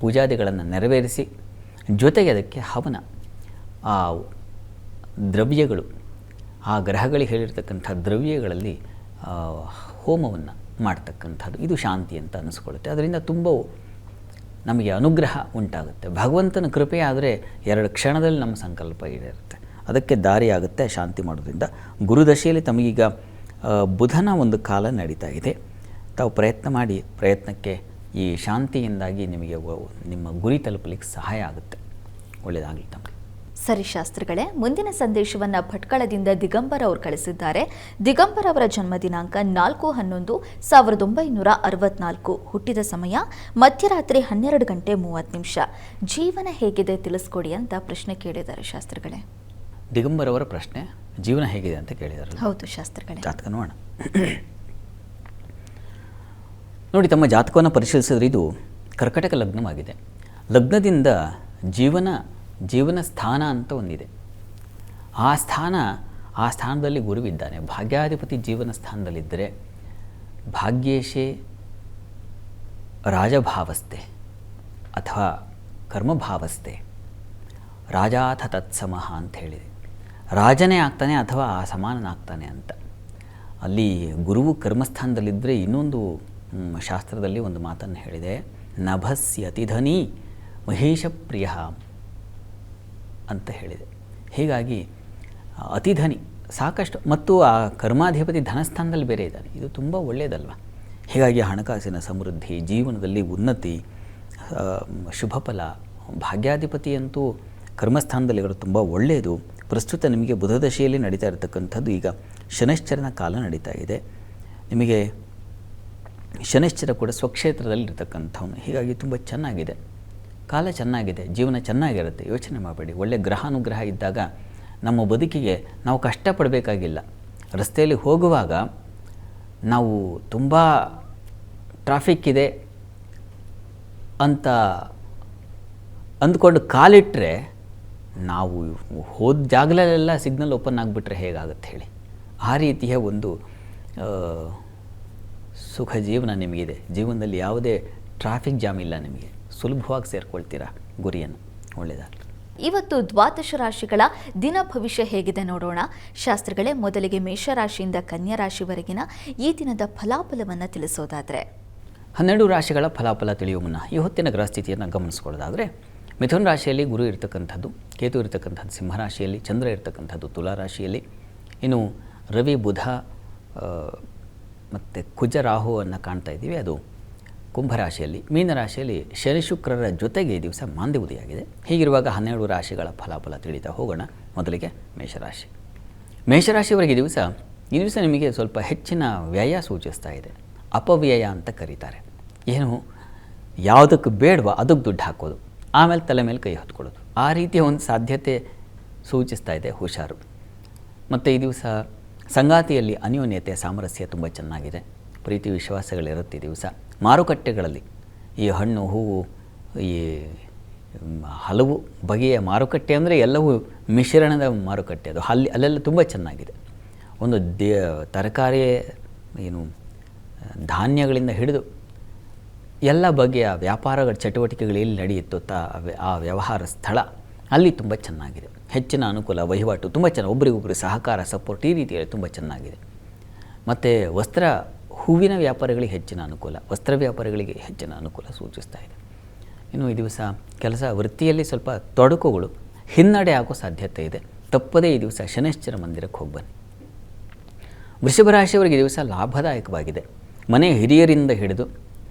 ಪೂಜಾದಿಗಳನ್ನು ನೆರವೇರಿಸಿ ಜೊತೆಗೆ ಅದಕ್ಕೆ ಹವನ, ಆ ದ್ರವ್ಯಗಳು, ಆ ಗ್ರಹಗಳಿಗೆ ಹೇಳಿರ್ತಕ್ಕಂಥ ದ್ರವ್ಯಗಳಲ್ಲಿ ಹೋಮವನ್ನು ಮಾಡ್ತಕ್ಕಂಥದ್ದು, ಇದು ಶಾಂತಿ ಅಂತ ಅನ್ನಿಸ್ಕೊಳ್ಳುತ್ತೆ. ಅದರಿಂದ ತುಂಬ ನಮಗೆ ಅನುಗ್ರಹ ಉಂಟಾಗುತ್ತೆ. ಭಗವಂತನ ಕೃಪೆ ಆದರೆ 2 ಕ್ಷಣದಲ್ಲಿ ನಮ್ಮ ಸಂಕಲ್ಪ ಈಡೇರುತ್ತೆ. ಅದಕ್ಕೆ ದಾರಿಯಾಗುತ್ತೆ ಶಾಂತಿ ಮಾಡೋದ್ರಿಂದ. ಗುರುದಶೆಯಲ್ಲಿ ತಮಗೀಗ ಬುಧನ ಒಂದು ಕಾಲ ನಡೀತಾ ಇದೆ. ತಾವು ಪ್ರಯತ್ನ ಮಾಡಿ, ಪ್ರಯತ್ನಕ್ಕೆ ಈ ಶಾಂತಿಯಿಂದಾಗಿ ನಿಮಗೆ ನಿಮ್ಮ ಗುರಿ ತಲುಪಲಿಕ್ಕೆ ಸಹಾಯ ಆಗುತ್ತೆ. ಒಳ್ಳೆಯದಾಗಲಿ ತಮಗೆ. ಸರಿ ಶಾಸ್ತ್ರಿಗಳೇ, ಮುಂದಿನ ಸಂದೇಶವನ್ನು ಭಟ್ಕಳದಿಂದ ದಿಗಂಬರ್ ಅವರು ಕಳಿಸಿದ್ದಾರೆ. ದಿಗಂಬರ್ ಅವರ ಜನ್ಮ ದಿನಾಂಕ 4/11/1964. ಹುಟ್ಟಿದ ಸಮಯ ಮಧ್ಯರಾತ್ರಿ 12:30. ಜೀವನ ಹೇಗಿದೆ ತಿಳಿಸ್ಕೊಡಿ ಅಂತ ಪ್ರಶ್ನೆ ಕೇಳಿದ್ದಾರೆ ಶಾಸ್ತ್ರಿಗಳೇ. ದಿಗಂಬರ್ ಅವರ ಪ್ರಶ್ನೆ ಜೀವನ ಹೇಗಿದೆ ಅಂತ ಕೇಳಿದ್ದಾರೆ. ಹೌದು ಶಾಸ್ತ್ರಿಗಳೇ. ಜಾತಕ ನೋಡೋಣ. ನೋಡಿ, ತಮ್ಮ ಜಾತಕವನ್ನು ಪರಿಶೀಲಿಸಿದ್ರೆ ಇದು ಕರ್ಕಟಕ ಲಗ್ನವಾಗಿದೆ. ಲಗ್ನದಿಂದ ಜೀವನ ಸ್ಥಾನ ಅಂತ ಒಂದಿದೆ. ಆ ಸ್ಥಾನದಲ್ಲಿ ಗುರುವಿದ್ದಾನೆ. ಭಾಗ್ಯಾಧಿಪತಿ ಜೀವನ ಸ್ಥಾನದಲ್ಲಿದ್ದರೆ ಭಾಗ್ಯೇಶೇ ರಾಜಭಾವಸ್ಥೆ ಅಥವಾ ಕರ್ಮಭಾವಸ್ಥೆ ರಾಜಾಥ ತತ್ಸಮಃ ಅಂತ ಹೇಳಿದೆ. ರಾಜನೇ ಆಗ್ತಾನೆ ಅಥವಾ ಆ ಸಮಾನನಾಗ್ತಾನೆ ಅಂತ. ಅಲ್ಲಿ ಗುರುವು ಕರ್ಮಸ್ಥಾನದಲ್ಲಿದ್ದರೆ ಇನ್ನೊಂದು ಶಾಸ್ತ್ರದಲ್ಲಿ ಒಂದು ಮಾತನ್ನು ಹೇಳಿದೆ, ನಭಸ್ಯ ಅತಿಧನಿ ಮಹೇಶ ಪ್ರಿಯ ಅಂತ ಹೇಳಿದೆ. ಹೀಗಾಗಿ ಅತಿಧನಿ ಸಾಕಷ್ಟು, ಮತ್ತು ಆ ಕರ್ಮಾಧಿಪತಿ ಧನಸ್ಥಾನದಲ್ಲಿ ಬೇರೆ ಇದ್ದಾನೆ. ಇದು ತುಂಬ ಒಳ್ಳೆಯದಲ್ವ. ಹೀಗಾಗಿ ಹಣಕಾಸಿನ ಸಮೃದ್ಧಿ, ಜೀವನದಲ್ಲಿ ಉನ್ನತಿ, ಶುಭ ಫಲ. ಭಾಗ್ಯಾಧಿಪತಿಯಂತೂ ಕರ್ಮಸ್ಥಾನದಲ್ಲಿರೋದು ತುಂಬ ಒಳ್ಳೆಯದು. ಪ್ರಸ್ತುತ ನಿಮಗೆ ಬುಧದಶೆಯಲ್ಲಿ ನಡೀತಾ ಇರತಕ್ಕಂಥದ್ದು. ಈಗ ಶನೈಶ್ಚರನ ಕಾಲ ನಡೀತಾ ಇದೆ. ನಿಮಗೆ ಶನೈಶ್ಚರ ಕೂಡ ಸ್ವಕ್ಷೇತ್ರದಲ್ಲಿ ಇರತಕ್ಕಂಥವನು. ಹೀಗಾಗಿ ತುಂಬ ಚೆನ್ನಾಗಿದೆ, ಕಾಲ ಚೆನ್ನಾಗಿದೆ, ಜೀವನ ಚೆನ್ನಾಗಿರುತ್ತೆ. ಯೋಚನೆ ಮಾಡಬೇಡಿ. ಒಳ್ಳೆ ಗ್ರಹಾನುಗ್ರಹ ಇದ್ದಾಗ ನಮ್ಮ ಬದುಕಿಗೆ ನಾವು ಕಷ್ಟಪಡಬೇಕಾಗಿಲ್ಲ. ರಸ್ತೆಯಲ್ಲಿ ಹೋಗುವಾಗ ನಾವು ತುಂಬ ಟ್ರಾಫಿಕ್ ಇದೆ ಅಂತ ಅಂದ್ಕೊಂಡು ಕಾಲಿಟ್ಟರೆ, ನಾವು ಹೋದ ಜಾಗದಲ್ಲೆಲ್ಲ ಸಿಗ್ನಲ್ ಓಪನ್ ಆಗಿಬಿಟ್ರೆ ಹೇಗಾಗುತ್ತೆ ಹೇಳಿ. ಆ ರೀತಿಯ ಒಂದು ಸುಖ ಜೀವನ ನಿಮಗಿದೆ. ಜೀವನದಲ್ಲಿ ಯಾವುದೇ ಟ್ರಾಫಿಕ್ ಜಾಮ್ ಇಲ್ಲ. ನಿಮಗೆ ಸುಲಭವಾಗಿ ಸೇರ್ಕೊಳ್ತೀರಾ ಗುರಿಯನ್ನು. ಒಳ್ಳೆಯದಾಗಲಿ. ಇವತ್ತು ದ್ವಾದಶ ರಾಶಿಗಳ ದಿನ ಭವಿಷ್ಯ ಹೇಗಿದೆ ನೋಡೋಣ ಶಾಸ್ತ್ರಿಗಳೇ. ಮೊದಲಿಗೆ ಮೇಷರಾಶಿಯಿಂದ ಕನ್ಯಾ ರಾಶಿವರೆಗಿನ ಈ ದಿನದ ಫಲಾಫಲವನ್ನು ತಿಳಿಸೋದಾದರೆ, 12 ರಾಶಿಗಳ ಫಲಾಫಲ ತಿಳಿಯುವ ಮುನ್ನ ಈ ಹೊತ್ತಿನ ಗ್ರಹಸ್ಥಿತಿಯನ್ನು ಗಮನಿಸ್ಕೊಳ್ಳೋದಾದರೆ, ಮಿಥುನ ರಾಶಿಯಲ್ಲಿ ಗುರು ಇರತಕ್ಕಂಥದ್ದು, ಕೇತು ಇರತಕ್ಕಂಥದ್ದು ಸಿಂಹರಾಶಿಯಲ್ಲಿ, ಚಂದ್ರ ಇರತಕ್ಕಂಥದ್ದು ತುಲಾ ರಾಶಿಯಲ್ಲಿ, ಇನ್ನು ರವಿ ಬುಧ ಮತ್ತು ಕುಜ ರಾಹುವನ್ನು ಕಾಣ್ತಾ ಇದ್ದೀವಿ, ಅದು ಕುಂಭರಾಶಿಯಲ್ಲಿ. ಮೀನರಾಶಿಯಲ್ಲಿ ಶನಿ ಶುಕ್ರರ ಜೊತೆಗೆ ಈ ದಿವಸ ಮಾಂದ್ಯ ಉದಯಾಗಿದೆ. ಹೀಗಿರುವಾಗ 12 ರಾಶಿಗಳ ಫಲಾಫಲ ತಿಳಿತಾ ಹೋಗೋಣ. ಮೊದಲಿಗೆ ಮೇಷರಾಶಿ. ಮೇಷರಾಶಿಯವರೆಗೆ ಈ ದಿವಸ ನಿಮಗೆ ಸ್ವಲ್ಪ ಹೆಚ್ಚಿನ ವ್ಯಯ ಸೂಚಿಸ್ತಾ ಇದೆ. ಅಪವ್ಯಯ ಅಂತ ಕರೀತಾರೆ. ಏನು, ಯಾವುದಕ್ಕೆ ಬೇಡವೋ ಅದಕ್ಕೆ ದುಡ್ಡು ಹಾಕೋದು, ಆಮೇಲೆ ತಲೆ ಮೇಲೆ ಕೈ ಹೊತ್ಕೊಳ್ಳೋದು, ಆ ರೀತಿಯ ಒಂದು ಸಾಧ್ಯತೆ ಸೂಚಿಸ್ತಾ ಇದೆ. ಹುಷಾರು. ಮತ್ತು ಈ ದಿವಸ ಸಂಗಾತಿಯಲ್ಲಿ ಅನ್ಯೋನ್ಯತೆ, ಸಾಮರಸ್ಯ ತುಂಬ ಚೆನ್ನಾಗಿದೆ. ಪ್ರೀತಿ ವಿಶ್ವಾಸಗಳಿರುತ್ತೆ ಈ ದಿವಸ. ಮಾರುಕಟ್ಟೆಗಳಲ್ಲಿ ಈ ಹಣ್ಣು ಹೂವು, ಈ ಹಲವು ಬಗೆಯ ಮಾರುಕಟ್ಟೆ ಅಂದರೆ ಎಲ್ಲವೂ ಮಿಶ್ರಣದ ಮಾರುಕಟ್ಟೆ. ಅದು ಅಲ್ಲೆಲ್ಲ ತುಂಬ ಚೆನ್ನಾಗಿದೆ. ಒಂದು ತರಕಾರಿ, ಏನು ಧಾನ್ಯಗಳಿಂದ ಹಿಡಿದು ಎಲ್ಲ ಬಗೆಯ ವ್ಯಾಪಾರಗಳ ಚಟುವಟಿಕೆಗಳು ಎಲ್ಲಿ ನಡೆಯುತ್ತೋ ಆ ವ್ಯವಹಾರ ಸ್ಥಳ ಅಲ್ಲಿ ತುಂಬ ಚೆನ್ನಾಗಿದೆ. ಹೆಚ್ಚಿನ ಅನುಕೂಲ, ವಹಿವಾಟು ತುಂಬ ಚೆನ್ನಾಗಿ, ಒಬ್ಬರಿಗೊಬ್ಬರು ಸಹಕಾರ, ಸಪೋರ್ಟ್, ಈ ರೀತಿಯಲ್ಲಿ ತುಂಬ ಚೆನ್ನಾಗಿದೆ. ಮತ್ತು ಹೂವಿನ ವ್ಯಾಪಾರಿಗಳಿಗೆ ಹೆಚ್ಚಿನ ಅನುಕೂಲ, ವಸ್ತ್ರ ವ್ಯಾಪಾರಿಗಳಿಗೆ ಹೆಚ್ಚಿನ ಅನುಕೂಲ ಸೂಚಿಸ್ತಾ ಇದೆ. ಇನ್ನು ಈ ದಿವಸ ಕೆಲಸ ವೃತ್ತಿಯಲ್ಲಿ ಸ್ವಲ್ಪ ತೊಡಕುಗಳು, ಹಿನ್ನಡೆ ಆಗೋ ಸಾಧ್ಯತೆ ಇದೆ. ತಪ್ಪದೇ ಈ ದಿವಸ ಶನೈಶ್ಚರ ಮಂದಿರಕ್ಕೆ ಹೋಗಿ ಬನ್ನಿ. ವೃಷಭ ರಾಶಿಯವರಿಗೆ ಈ ದಿವಸ ಲಾಭದಾಯಕವಾಗಿದೆ. ಮನೆ ಹಿರಿಯರಿಂದ ಹಿಡಿದು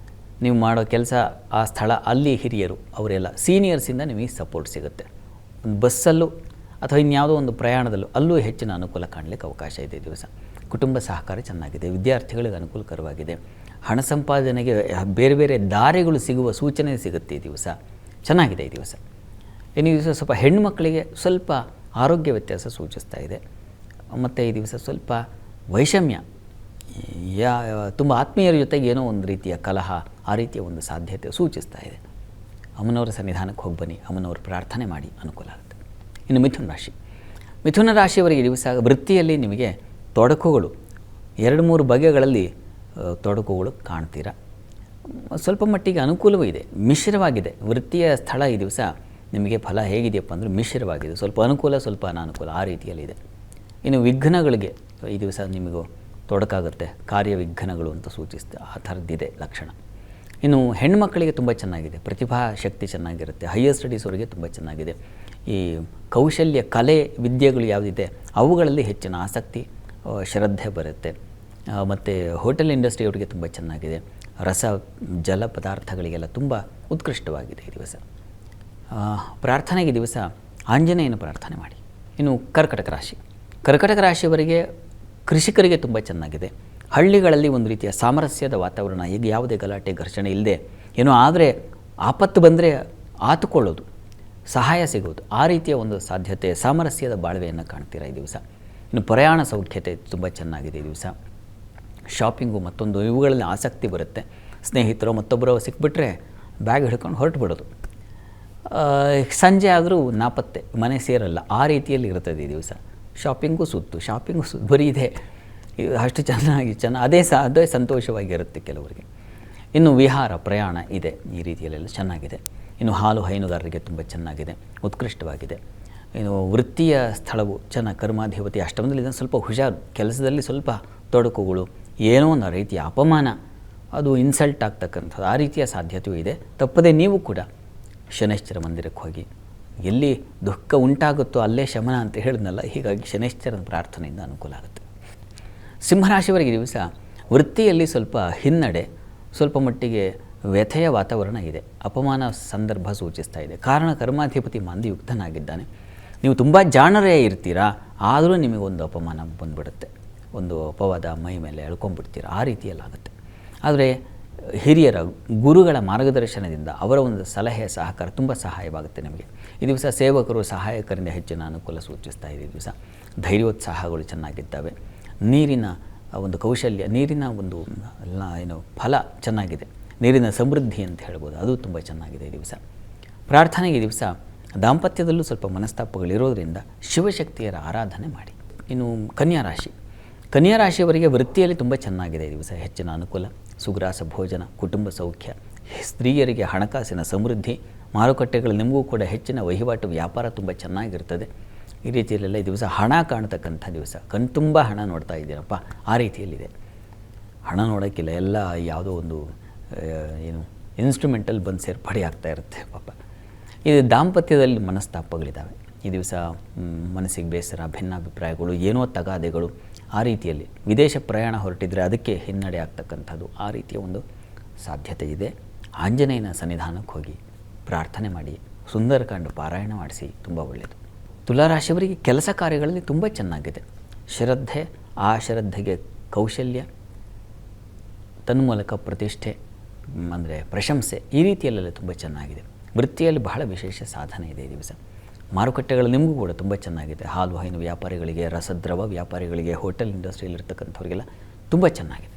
ನೀವು ಮಾಡೋ ಕೆಲಸ, ಆ ಸ್ಥಳ, ಅಲ್ಲಿ ಹಿರಿಯರು ಅವರೆಲ್ಲ ಸೀನಿಯರ್ಸಿಂದ ನಿಮಗೆ ಸಪೋರ್ಟ್ ಸಿಗುತ್ತೆ. ಒಂದು ಬಸ್ಸಲ್ಲೂ ಅಥವಾ ಇನ್ಯಾವುದೋ ಒಂದು ಪ್ರಯಾಣದಲ್ಲೂ ಅಲ್ಲೂ ಹೆಚ್ಚಿನ ಅನುಕೂಲ ಕಾಣಲಿಕ್ಕೆ ಅವಕಾಶ ಇದೆ ಈ ದಿವಸ. ಕುಟುಂಬ ಸಹಕಾರ ಚೆನ್ನಾಗಿದೆ. ವಿದ್ಯಾರ್ಥಿಗಳಿಗೆ ಅನುಕೂಲಕರವಾಗಿದೆ. ಹಣ ಸಂಪಾದನೆಗೆ ಬೇರೆ ಬೇರೆ ದಾರಿಗಳು ಸಿಗುವ ಸೂಚನೆ ಸಿಗುತ್ತೆ ಈ ದಿವಸ. ಚೆನ್ನಾಗಿದೆ ಈ ದಿವಸ. ಇನ್ನು ಈ ದಿವಸ ಸ್ವಲ್ಪ ಹೆಣ್ಣುಮಕ್ಕಳಿಗೆ ಸ್ವಲ್ಪ ಆರೋಗ್ಯ ವ್ಯತ್ಯಾಸ ಸೂಚಿಸ್ತಾ ಇದೆ. ಮತ್ತು ಈ ದಿವಸ ಸ್ವಲ್ಪ ವೈಷಮ್ಯ, ತುಂಬ ಆತ್ಮೀಯರ ಜೊತೆಗೆ ಏನೋ ಒಂದು ರೀತಿಯ ಕಲಹ, ಆ ರೀತಿಯ ಒಂದು ಸಾಧ್ಯತೆ ಸೂಚಿಸ್ತಾ ಇದೆ. ಅಮ್ಮನವರ ಸನ್ನಿಧಾನಕ್ಕೆ ಹೋಗಿ ಬನ್ನಿ, ಅಮ್ಮನವರು ಪ್ರಾರ್ಥನೆ ಮಾಡಿ, ಅನುಕೂಲ ಆಗುತ್ತೆ. ಇನ್ನು ಮಿಥುನ ರಾಶಿ. ಮಿಥುನ ರಾಶಿಯವರಿಗೆ ಈ ದಿವಸ ವೃತ್ತಿಯಲ್ಲಿ ನಿಮಗೆ ತೊಡಕುಗಳು 2-3 ಬಗೆಗಳಲ್ಲಿ ತೊಡಕುಗಳು ಕಾಣ್ತೀರಾ. ಸ್ವಲ್ಪ ಮಟ್ಟಿಗೆ ಅನುಕೂಲವೂ ಇದೆ, ಮಿಶ್ರವಾಗಿದೆ. ವೃತ್ತಿಯ ಸ್ಥಳ ಈ ದಿವಸ ನಿಮಗೆ ಫಲ ಹೇಗಿದೆಯಪ್ಪ ಅಂದರೆ ಮಿಶ್ರವಾಗಿದೆ. ಸ್ವಲ್ಪ ಅನುಕೂಲ, ಸ್ವಲ್ಪ ಅನಾನುಕೂಲ, ಆ ರೀತಿಯಲ್ಲಿದೆ. ಇನ್ನು ವಿಘ್ನಗಳಿಗೆ ಈ ದಿವಸ ನಿಮಗೂ ತೊಡಕಾಗುತ್ತೆ. ಕಾರ್ಯವಿಘ್ನಗಳು ಅಂತ ಸೂಚಿಸುತ್ತೆ, ಆ ಥರದ್ದಿದೆ ಲಕ್ಷಣ. ಇನ್ನು ಹೆಣ್ಮಕ್ಕಳಿಗೆ ತುಂಬ ಚೆನ್ನಾಗಿದೆ, ಪ್ರತಿಭಾ ಶಕ್ತಿ ಚೆನ್ನಾಗಿರುತ್ತೆ. ಹೈಯರ್ ಸ್ಟಡೀಸ್ವರೆಗೆ ತುಂಬ ಚೆನ್ನಾಗಿದೆ. ಈ ಕೌಶಲ್ಯ ಕಲೆ ವಿದ್ಯೆಗಳು ಯಾವುದಿದೆ ಅವುಗಳಲ್ಲಿ ಹೆಚ್ಚಿನ ಆಸಕ್ತಿ, ಶ್ರದ್ಧೆ ಬರುತ್ತೆ. ಮತ್ತು ಹೋಟೆಲ್ ಇಂಡಸ್ಟ್ರಿಯವರಿಗೆ ತುಂಬ ಚೆನ್ನಾಗಿದೆ. ರಸ ಜಲ ಪದಾರ್ಥಗಳಿಗೆಲ್ಲ ತುಂಬ ಉತ್ಕೃಷ್ಟವಾಗಿದೆ ಈ ದಿವಸ. ಪ್ರಾರ್ಥನೆಗೆ ದಿವಸ ಆಂಜನೇಯನ ಪ್ರಾರ್ಥನೆ ಮಾಡಿ. ಇನ್ನು ಕರ್ಕಟಕ ರಾಶಿ. ಕರ್ಕಟಕ ರಾಶಿಯವರಿಗೆ ಕೃಷಿಕರಿಗೆ ತುಂಬ ಚೆನ್ನಾಗಿದೆ. ಹಳ್ಳಿಗಳಲ್ಲಿ ಒಂದು ರೀತಿಯ ಸಾಮರಸ್ಯದ ವಾತಾವರಣ, ಈಗ ಯಾವುದೇ ಗಲಾಟೆ ಘರ್ಷಣೆ ಇಲ್ಲದೆ, ಏನೋ ಆದರೆ ಆಪತ್ತು ಬಂದರೆ ಆತುಕೊಳ್ಳೋದು, ಸಹಾಯ ಸಿಗೋದು, ಆ ರೀತಿಯ ಒಂದು ಸಾಧ್ಯತೆ, ಸಾಮರಸ್ಯದ ಬಾಳ್ವೆಯನ್ನು ಕಾಣ್ತೀರಾ ಈ ದಿವಸ. ಇನ್ನು ಪ್ರಯಾಣ ಸೌಖ್ಯತೆ ತುಂಬ ಚೆನ್ನಾಗಿದೆ ಈ ದಿವಸ. ಶಾಪಿಂಗು ಮತ್ತೊಂದು ಇವುಗಳಲ್ಲಿ ಆಸಕ್ತಿ ಬರುತ್ತೆ. ಸ್ನೇಹಿತರು ಮತ್ತೊಬ್ಬರು ಸಿಕ್ಬಿಟ್ರೆ ಬ್ಯಾಗ್ ಹಿಡ್ಕೊಂಡು ಹೊರಟು ಬಿಡೋದು. ಸಂಜೆ ಆದರೂ ನಾಪತ್ತೆ, ಮನೆ ಸೇರಲ್ಲ, ಆ ರೀತಿಯಲ್ಲಿ ಇರ್ತದೆ ಈ ದಿವಸ. ಶಾಪಿಂಗು ಸುತ್ತು ಬರೀ ಇದೆ, ಅಷ್ಟು ಅದೇ ಸಂತೋಷವಾಗಿರುತ್ತೆ ಕೆಲವರಿಗೆ. ಇನ್ನು ವಿಹಾರ ಪ್ರಯಾಣ ಇದೆ, ಈ ರೀತಿಯಲ್ಲೆಲ್ಲ ಚೆನ್ನಾಗಿದೆ. ಇನ್ನು ಹಾಲು ಹೈನುಗಾರರಿಗೆ ತುಂಬ ಚೆನ್ನಾಗಿದೆ, ಉತ್ಕೃಷ್ಟವಾಗಿದೆ. ಇನ್ನು ವೃತ್ತಿಯ ಸ್ಥಳವು ಚೆನ್ನಾಗಿ, ಕರ್ಮಾಧಿಪತಿ ಅಷ್ಟಮದಲ್ಲಿ ಸ್ವಲ್ಪ ಹುಷಾರು, ಕೆಲಸದಲ್ಲಿ ಸ್ವಲ್ಪ ತೊಡಕುಗಳು, ಏನೋ ಒಂದು ರೀತಿಯ ಅಪಮಾನ, ಅದು ಇನ್ಸಲ್ಟ್ ಆಗ್ತಕ್ಕಂಥದ್ದು, ಆ ರೀತಿಯ ಸಾಧ್ಯತೆಯೂ ಇದೆ. ತಪ್ಪದೆ ನೀವು ಕೂಡ ಶನೈಶ್ಚರ ಮಂದಿರಕ್ಕೆ ಹೋಗಿ, ಎಲ್ಲಿ ದುಃಖ ಉಂಟಾಗುತ್ತೋ ಅಲ್ಲೇ ಶಮನ ಅಂತ ಹೇಳಿದ್ನಲ್ಲ, ಹೀಗಾಗಿ ಶನೈಶ್ಚರನ ಪ್ರಾರ್ಥನೆಯಿಂದ ಅನುಕೂಲ ಆಗುತ್ತೆ. ಸಿಂಹರಾಶಿಯವರಿಗೆ ದಿವಸ ವೃತ್ತಿಯಲ್ಲಿ ಸ್ವಲ್ಪ ಹಿನ್ನಡೆ, ಸ್ವಲ್ಪ ಮಟ್ಟಿಗೆ ವ್ಯಥೆಯ ವಾತಾವರಣ ಇದೆ. ಅಪಮಾನ ಸಂದರ್ಭ ಸೂಚಿಸ್ತಾ ಇದೆ. ಕಾರಣ ಕರ್ಮಾಧಿಪತಿ ಮಂದಿಯುಕ್ತನಾಗಿದ್ದಾನೆ. ನೀವು ತುಂಬ ಜಾಣರೇ ಇರ್ತೀರಾ, ಆದರೂ ನಿಮಗೊಂದು ಅಪಮಾನ ಬಂದುಬಿಡುತ್ತೆ, ಒಂದು ಅಪವಾದ ಮೈ ಮೇಲೆ ಎಳ್ಕೊಂಡ್ಬಿಡ್ತೀರ, ಆ ರೀತಿಯಲ್ಲಾಗುತ್ತೆ. ಆದರೆ ಹಿರಿಯರ ಗುರುಗಳ ಮಾರ್ಗದರ್ಶನದಿಂದ ಅವರ ಒಂದು ಸಲಹೆ ಸಹಕಾರ ತುಂಬ ಸಹಾಯವಾಗುತ್ತೆ ನಿಮಗೆ ಈ ದಿವಸ. ಸೇವಕರು ಸಹಾಯಕರಿಂದ ಹೆಚ್ಚಿನ ಅನುಕೂಲ ಸೂಚಿಸ್ತಾ ಇದೆ ಈ ದಿವಸ. ಧೈರ್ಯೋತ್ಸಾಹಗಳು ಚೆನ್ನಾಗಿದ್ದಾವೆ. ನೀರಿನ ಒಂದು ಕೌಶಲ್ಯ, ನೀರಿನ ಒಂದು ಫಲ ಚೆನ್ನಾಗಿದೆ. ನೀರಿನ ಸಮೃದ್ಧಿ ಅಂತ ಹೇಳ್ಬೋದು, ಅದು ತುಂಬ ಚೆನ್ನಾಗಿದೆ ಈ ದಿವಸ. ಪ್ರಾರ್ಥನೆಗೆ ಈ ದಿವಸ ದಾಂಪತ್ಯದಲ್ಲೂ ಸ್ವಲ್ಪ ಮನಸ್ತಾಪಗಳಿರೋದರಿಂದ ಶಿವಶಕ್ತಿಯರ ಆರಾಧನೆ ಮಾಡಿ. ಇನ್ನು ಕನ್ಯಾ ರಾಶಿ. ಕನ್ಯಾ ರಾಶಿಯವರಿಗೆ ವೃತ್ತಿಯಲ್ಲಿ ತುಂಬ ಚೆನ್ನಾಗಿದೆ ಈ ದಿವಸ. ಹೆಚ್ಚಿನ ಅನುಕೂಲ, ಸುಗ್ರಾಸ ಭೋಜನ, ಕುಟುಂಬ ಸೌಖ್ಯ, ಸ್ತ್ರೀಯರಿಗೆ ಹಣಕಾಸಿನ ಸಮೃದ್ಧಿ, ಮಾರುಕಟ್ಟೆಗಳು ನಿಮಗೂ ಕೂಡ ಹೆಚ್ಚಿನ ವಹಿವಾಟು, ವ್ಯಾಪಾರ ತುಂಬ ಚೆನ್ನಾಗಿರ್ತದೆ. ಈ ರೀತಿಯಲ್ಲೆಲ್ಲ ಈ ದಿವಸ ಹಣ ಕಾಣ್ತಕ್ಕಂಥ ದಿವಸ. ಕಣ್ತುಂಬ ಹಣ ನೋಡ್ತಾ ಇದ್ದೀರಪ್ಪ, ಆ ರೀತಿಯಲ್ಲಿದೆ. ಹಣ ನೋಡೋಕ್ಕಿಲ್ಲ, ಎಲ್ಲ ಯಾವುದೋ ಒಂದು ಇನ್ಸ್ಟ್ರೂಮೆಂಟಲ್ಲಿ ಬಂದು ಸೇರ್ಪಡೆ ಆಗ್ತಾ ಇರುತ್ತೆ ಪಾಪ. ಇದು ದಾಂಪತ್ಯದಲ್ಲಿ ಮನಸ್ತಾಪಗಳಿದ್ದಾವೆ ಈ ದಿವಸ. ಮನಸ್ಸಿಗೆ ಬೇಸರ, ಭಿನ್ನಾಭಿಪ್ರಾಯಗಳು, ಏನೋ ತಗಾದೆಗಳು, ಆ ರೀತಿಯಲ್ಲಿ. ವಿದೇಶ ಪ್ರಯಾಣ ಹೊರಟಿದ್ರೆ ಅದಕ್ಕೆ ಹಿನ್ನಡೆ ಆಗ್ತಕ್ಕಂಥದ್ದು, ಆ ರೀತಿಯ ಒಂದು ಸಾಧ್ಯತೆ ಇದೆ. ಆಂಜನೇಯನ ಸನ್ನಿಧಾನಕ್ಕೆ ಹೋಗಿ ಪ್ರಾರ್ಥನೆ ಮಾಡಿ, ಸುಂದರಕಾಂಡ ಪಾರಾಯಣ ಮಾಡಿಸಿ, ತುಂಬ ಒಳ್ಳೆಯದು. ತುಲಾರಾಶಿಯವರಿಗೆ ಕೆಲಸ ಕಾರ್ಯಗಳಲ್ಲಿ ತುಂಬ ಚೆನ್ನಾಗಿದೆ. ಶ್ರದ್ಧೆ, ಆ ಶ್ರದ್ಧೆಗೆ ಕೌಶಲ್ಯ, ತನ್ಮೂಲಕ ಪ್ರತಿಷ್ಠೆ, ಅಂದರೆ ಪ್ರಶಂಸೆ, ಈ ರೀತಿಯಲ್ಲೆಲ್ಲ ತುಂಬ ಚೆನ್ನಾಗಿದೆ. ವೃತ್ತಿಯಲ್ಲಿ ಬಹಳ ವಿಶೇಷ ಸಾಧನೆ ಇದೆ ಈ ದಿವಸ. ಮಾರುಕಟ್ಟೆಗಳು ನಿಮಗೂ ಕೂಡ ತುಂಬ ಚೆನ್ನಾಗಿದೆ. ಹಾಲು ಹೈನು ವ್ಯಾಪಾರಿಗಳಿಗೆ, ರಸದ್ರವ ವ್ಯಾಪಾರಿಗಳಿಗೆ, ಹೋಟೆಲ್ ಇಂಡಸ್ಟ್ರಿಯಲ್ಲಿರ್ತಕ್ಕಂಥವ್ರಿಗೆಲ್ಲ ತುಂಬ ಚೆನ್ನಾಗಿದೆ.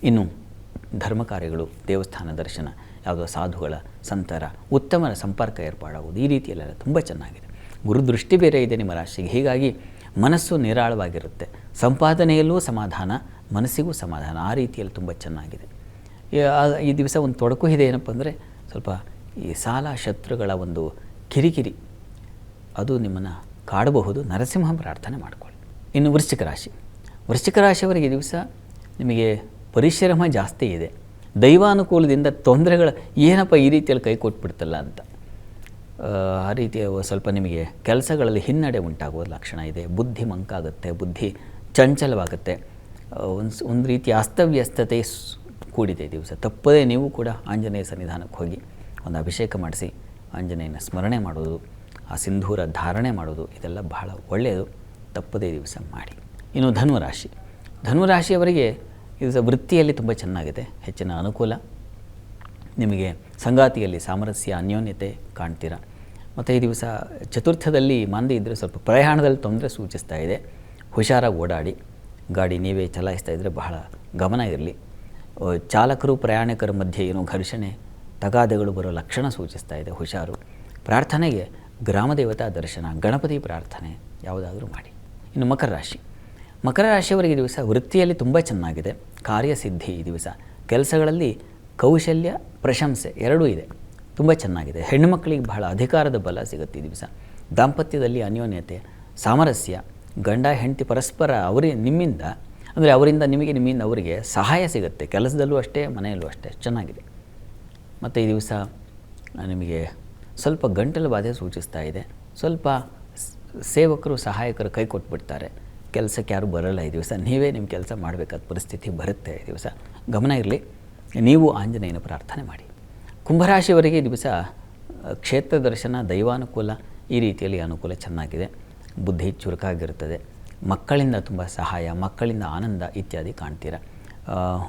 ಇನ್ನು ಧರ್ಮ ಕಾರ್ಯಗಳು, ದೇವಸ್ಥಾನ ದರ್ಶನ, ಯಾವುದೋ ಸಾಧುಗಳ ಸಂತರ, ಉತ್ತಮ ಸಂಪರ್ಕ ಏರ್ಪಾಡಾಗುವುದು, ಈ ರೀತಿಯಲ್ಲೆಲ್ಲ ತುಂಬ ಚೆನ್ನಾಗಿದೆ. ಗುರುದೃಷ್ಟಿ ಬೇರೆ ಇದೆ ನಿಮ್ಮ ರಾಶಿಗೆ, ಹೀಗಾಗಿ ಮನಸ್ಸು ನಿರಾಳವಾಗಿರುತ್ತೆ. ಸಂಪಾದನೆಯಲ್ಲೂ ಸಮಾಧಾನ, ಮನಸ್ಸಿಗೂ ಸಮಾಧಾನ, ಆ ರೀತಿಯಲ್ಲಿ ತುಂಬ ಚೆನ್ನಾಗಿದೆ. ಈ ದಿವಸ ಒಂದು ತೊಡಕು ಇದೆ, ಏನಪ್ಪ ಅಂದರೆ ಸ್ವಲ್ಪ ಈ ಸಾಲ ಶತ್ರುಗಳ ಒಂದು ಕಿರಿಕಿರಿ, ಅದು ನಿಮ್ಮನ್ನು ಕಾಡಬಹುದು. ನರಸಿಂಹ ಪ್ರಾರ್ಥನೆ ಮಾಡಿಕೊಳ್ಳಿ. ಇನ್ನು ವೃಶ್ಚಿಕ ರಾಶಿ. ವೃಶ್ಚಿಕ ರಾಶಿಯವರಿಗೆ ಈ ದಿವಸ ನಿಮಗೆ ಪರಿಶ್ರಮ ಜಾಸ್ತಿ ಇದೆ. ದೈವಾನುಕೂಲದಿಂದ ತೊಂದರೆಗಳ, ಏನಪ್ಪ ಈ ರೀತಿಯಲ್ಲಿ ಕೈ ಕೊಟ್ಬಿಡ್ತಲ್ಲ ಅಂತ, ಆ ರೀತಿಯ ಸ್ವಲ್ಪ ನಿಮಗೆ ಕೆಲಸಗಳಲ್ಲಿ ಹಿನ್ನಡೆ ಉಂಟಾಗುವ ಲಕ್ಷಣ ಇದೆ. ಬುದ್ಧಿ ಮಂಕಾಗುತ್ತೆ, ಬುದ್ಧಿ ಚಂಚಲವಾಗುತ್ತೆ, ಒಂದು ರೀತಿಯ ಅಸ್ತವ್ಯಸ್ತತೆ ಕೂಡಿದೆ ಈ ದಿವಸ. ತಪ್ಪದೇ ನೀವು ಕೂಡ ಆಂಜನೇಯ ಸನ್ನಿಧಾನಕ್ಕೆ ಹೋಗಿ ಒಂದು ಅಭಿಷೇಕ ಮಾಡಿಸಿ ಆಂಜನೇಯನ ಸ್ಮರಣೆ ಮಾಡೋದು, ಆ ಸಿಂಧೂರ ಧಾರಣೆ ಮಾಡೋದು, ಇದೆಲ್ಲ ಬಹಳ ಒಳ್ಳೆಯದು. ತಪ್ಪದೇ ದಿವಸ ಮಾಡಿ. ಇನ್ನು ಧನುರಾಶಿ. ಧನುರಾಶಿಯವರಿಗೆ ಈ ದಿವಸ ವೃತ್ತಿಯಲ್ಲಿ ತುಂಬ ಚೆನ್ನಾಗಿದೆ, ಹೆಚ್ಚಿನ ಅನುಕೂಲ. ನಿಮಗೆ ಸಂಗಾತಿಯಲ್ಲಿ ಸಾಮರಸ್ಯ, ಅನ್ಯೋನ್ಯತೆ ಕಾಣ್ತೀರ. ಮತ್ತು ಈ ದಿವಸ ಚತುರ್ಥದಲ್ಲಿ ಮಂದಿ ಇದ್ದರೆ ಸ್ವಲ್ಪ ಪ್ರಯಾಣದಲ್ಲಿ ತೊಂದರೆ ಸೂಚಿಸ್ತಾ ಇದೆ. ಹುಷಾರಾಗಿ ಓಡಾಡಿ, ಗಾಡಿ ನೀವೇ ಚಲಾಯಿಸ್ತಾ ಇದ್ದರೆ ಬಹಳ ಗಮನ ಇರಲಿ. ಚಾಲಕರು ಪ್ರಯಾಣಿಕರ ಮಧ್ಯೆ ಏನೋ ಘರ್ಷಣೆ, ತಗಾದೆಗಳು ಬರೋ ಲಕ್ಷಣ ಸೂಚಿಸ್ತಾ ಇದೆ, ಹುಷಾರು. ಪ್ರಾರ್ಥನೆಗೆ ಗ್ರಾಮ ದೇವತಾ ದರ್ಶನ, ಗಣಪತಿ ಪ್ರಾರ್ಥನೆ ಯಾವುದಾದ್ರೂ ಮಾಡಿ. ಇನ್ನು ಮಕರ ರಾಶಿ. ಮಕರ ರಾಶಿಯವರಿಗೆ ಈ ದಿವಸ ವೃತ್ತಿಯಲ್ಲಿ ತುಂಬ ಚೆನ್ನಾಗಿದೆ. ಕಾರ್ಯಸಿದ್ಧಿ ಈ ದಿವಸ. ಕೆಲಸಗಳಲ್ಲಿ ಕೌಶಲ್ಯ, ಪ್ರಶಂಸೆ ಎರಡೂ ಇದೆ. ತುಂಬ ಚೆನ್ನಾಗಿದೆ. ಹೆಣ್ಣುಮಕ್ಕಳಿಗೆ ಬಹಳ ಅಧಿಕಾರದ ಬಲ ಸಿಗುತ್ತೆ ಈ ದಿವಸ. ದಾಂಪತ್ಯದಲ್ಲಿ ಅನ್ಯೋನ್ಯತೆ, ಸಾಮರಸ್ಯ, ಗಂಡ ಹೆಂಡತಿ ಪರಸ್ಪರ ನಿಮ್ಮಿಂದ ಅಂದರೆ ಅವರಿಂದ ನಿಮಗೆ, ನಿಮ್ಮಿಂದ ಅವರಿಗೆ ಸಹಾಯ ಸಿಗುತ್ತೆ. ಕೆಲಸದಲ್ಲೂ ಅಷ್ಟೇ, ಮನೆಯಲ್ಲೂ ಅಷ್ಟೇ ಚೆನ್ನಾಗಿದೆ. ಮತ್ತು ಈ ದಿವಸ ನಿಮಗೆ ಸ್ವಲ್ಪ ಗಂಟಲು ಬಾಧೆ ಸೂಚಿಸ್ತಾ ಇದೆ. ಸ್ವಲ್ಪ ಸೇವಕರು, ಸಹಾಯಕರು ಕೈ ಕೊಟ್ಬಿಡ್ತಾರೆ. ಕೆಲಸಕ್ಕೆ ಯಾರೂ ಬರೋಲ್ಲ ಈ ದಿವಸ. ನೀವೇ ನಿಮ್ಮ ಕೆಲಸ ಮಾಡಬೇಕಾದ ಪರಿಸ್ಥಿತಿ ಬರುತ್ತೆ ಈ ದಿವಸ. ಗಮನ ಇರಲಿ. ನೀವು ಆಂಜನೇಯನ ಪ್ರಾರ್ಥನೆ ಮಾಡಿ. ಕುಂಭರಾಶಿಯವರಿಗೆ ಈ ದಿವಸ ಕ್ಷೇತ್ರ ದರ್ಶನ, ದೈವಾನುಕೂಲ ಈ ರೀತಿಯಲ್ಲಿ ಅನುಕೂಲ ಚೆನ್ನಾಗಿದೆ. ಬುದ್ಧಿ ಚುರುಕಾಗಿರುತ್ತದೆ. ಮಕ್ಕಳಿಂದ ತುಂಬ ಸಹಾಯ, ಮಕ್ಕಳಿಂದ ಆನಂದ ಇತ್ಯಾದಿ ಕಾಣ್ತೀರಾ.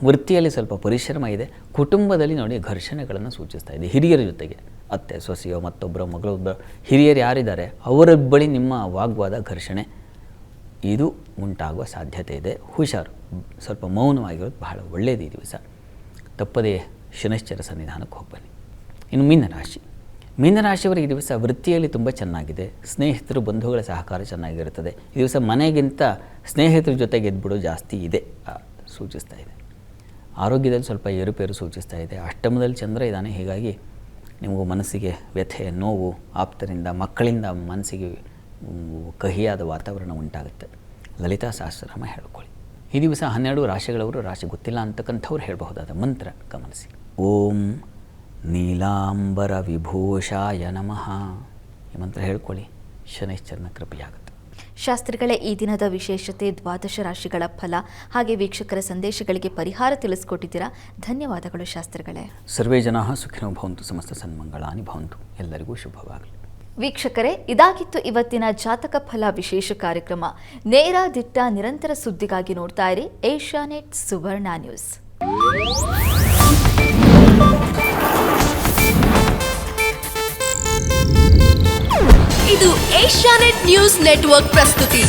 ವೃತ್ತಿಯಲ್ಲಿ ಸ್ವಲ್ಪ ಪರಿಶ್ರಮ ಇದೆ. ಕುಟುಂಬದಲ್ಲಿ ನೋಡಿ ಘರ್ಷಣೆಗಳನ್ನು ಸೂಚಿಸ್ತಾ ಇದೆ. ಹಿರಿಯರ ಜೊತೆಗೆ ಅತ್ತೆ ಸೊಸೆಯೋ ಮತ್ತೊಬ್ಬರ ಮಗಳೊಬ್ಬ ಹಿರಿಯರು ಯಾರಿದ್ದಾರೆ ಅವರ ಬಳಿ ನಿಮ್ಮ ವಾಗ್ವಾದ, ಘರ್ಷಣೆ ಇದು ಉಂಟಾಗುವ ಸಾಧ್ಯತೆ ಇದೆ. ಹುಷಾರು. ಸ್ವಲ್ಪ ಮೌನವಾಗಿರೋದು ಬಹಳ ಒಳ್ಳೆಯದು ಈ ದಿವಸ. ತಪ್ಪದೇ ಶನೈಶ್ಚರ ಸನ್ನಿಧಾನಕ್ಕೆ ಹೋಗಿ ಬನ್ನಿ. ಇನ್ನು ಮೀನರಾಶಿ. ಮೀನರಾಶಿಯವರಿಗೆ ಈ ದಿವಸ ವೃತ್ತಿಯಲ್ಲಿ ತುಂಬ ಚೆನ್ನಾಗಿದೆ. ಸ್ನೇಹಿತರು, ಬಂಧುಗಳ ಸಹಕಾರ ಚೆನ್ನಾಗಿರುತ್ತದೆ. ಈ ದಿವಸ ಮನೆಗಿಂತ ಸ್ನೇಹಿತರ ಜೊತೆಗೆ ಎದ್ಬಿಡೋ ಜಾಸ್ತಿ ಇದೆ ಸೂಚಿಸ್ತಾ ಇದೆ. ಆರೋಗ್ಯದಲ್ಲಿ ಸ್ವಲ್ಪ ಏರುಪೇರು ಸೂಚಿಸ್ತಾ ಇದೆ. ಅಷ್ಟಮದಲ್ಲಿ ಚಂದ್ರ ಇದ್ದಾನೆ. ಹೀಗಾಗಿ ನಿಮಗೂ ಮನಸ್ಸಿಗೆ ವ್ಯಥೆ, ನೋವು, ಆಪ್ತರಿಂದ, ಮಕ್ಕಳಿಂದ ಮನಸ್ಸಿಗೆ ಕಹಿಯಾದ ವಾತಾವರಣ ಉಂಟಾಗುತ್ತೆ. ಲಲಿತಾ ಸಹಸ್ರನಾಮ ಹೇಳ್ಕೊಳ್ಳಿ. ಈ ದಿವಸ 12 ರಾಶಿಗಳವರು, ರಾಶಿ ಗೊತ್ತಿಲ್ಲ ಅಂತಕ್ಕಂಥವ್ರು ಹೇಳಬಹುದಾದ ಮಂತ್ರ ಗಮನಿಸಿ. ಓಂ ನೀಲಾಂಬರ ವಿಭೂಷಾಯ ನಮಃ. ಈ ಮಂತ್ರ ಹೇಳ್ಕೊಳ್ಳಿ. ಶನೈಶ್ಚರನ ಕೃಪೆಯಾಗುತ್ತೆ. ಶಾಸ್ತ್ರಿಗಳೇ, ಈ ದಿನದ ವಿಶೇಷತೆ, ದ್ವಾದಶ ರಾಶಿಗಳ ಫಲ ಹಾಗೆ ವೀಕ್ಷಕರ ಸಂದೇಶಗಳಿಗೆ ಪರಿಹಾರ ತಿಳಿಸ್ಕೊಟ್ಟಿದ್ದೀರಾ. ಧನ್ಯವಾದಗಳು ಶಾಸ್ತ್ರಿಗಳೇ. ಸರ್ವೇ ಜನಾಃ ಸುಖಿನೋ ಭವಂತು, ಸಮಸ್ತ ಸನ್ಮಂಗಳಾನಿ ಭವಂತು. ಎಲ್ಲರಿಗೂ ಶುಭವಾಗಲಿ. ವೀಕ್ಷಕರೇ, ಇದಾಗಿತ್ತು ಇವತ್ತಿನ ಜಾತಕ ಫಲ ವಿಶೇಷ ಕಾರ್ಯಕ್ರಮ. ನೇರ, ದಿಟ್ಟ, ನಿರಂತರ ಸುದ್ದಿಗಾಗಿ ನೋಡ್ತಾ ಇರಿ ಏಷ್ಯಾನೆಟ್ ಸುವರ್ಣ ನ್ಯೂಸ್. ಇದು ಏಷ್ಯಾನೆಟ್ ನ್ಯೂಸ್ ನೆಟ್ವರ್ಕ್ ಪ್ರಸ್ತುತಿ.